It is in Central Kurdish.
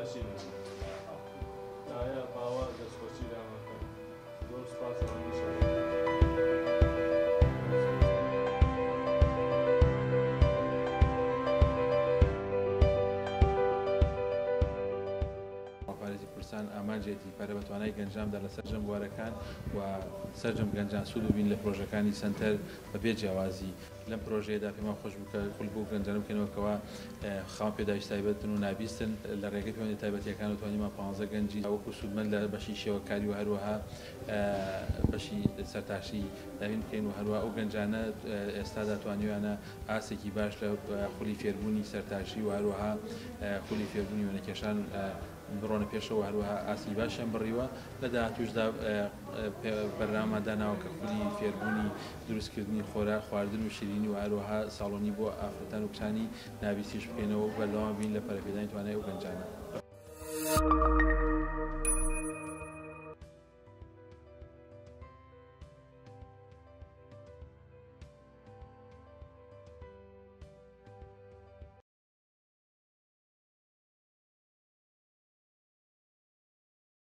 دەستخۆشی دایە باوە دەستخۆشی دامەکەن زۆر سپاس کوردستان ئاماژێتی پەرە بە توانای گەنجامدا لە سەرجەم بوارەکان و سەرجەم گەنجان سوود ببین لە پرۆژەکانی سنتەر بەبێ جیاوازی لەم پرۆژەیەدا پێمان خۆش بوو کە خولبوو گەنجانە بکەنەوەکەوە خاوەن پێداویست تایبەتن و نابیستن لە ڕێگەی پەیوەندی تایبەتیەکان توانیمان 15 گەنجی وەکو سوودمەند لە بەشی شێوەکاری و هەروەها بەشی سەرتاشی داوین بکەین و هەروەها ئەو گەنجانە ئێستا داتوانیوانە ئاسێکی باش لە خولی فێربوونی سەرتاشی و هەروەها خولی فێربوونی وێنەکێشان بڕۆنە پێشەوە هەروەها ئاسی باشیان بڕیوە لە داهاتووشدا بەرنامەداناوە کە خولی فێربوونی دروستکردنی خۆراک خواردن و شیرینی و هەروەها ساڵۆنی بۆ ئافرەتان و کچانی نابیستیش بکەینەوە بەردەوام بین لە پەرەپێدانی توانای ئەو گەنجانە.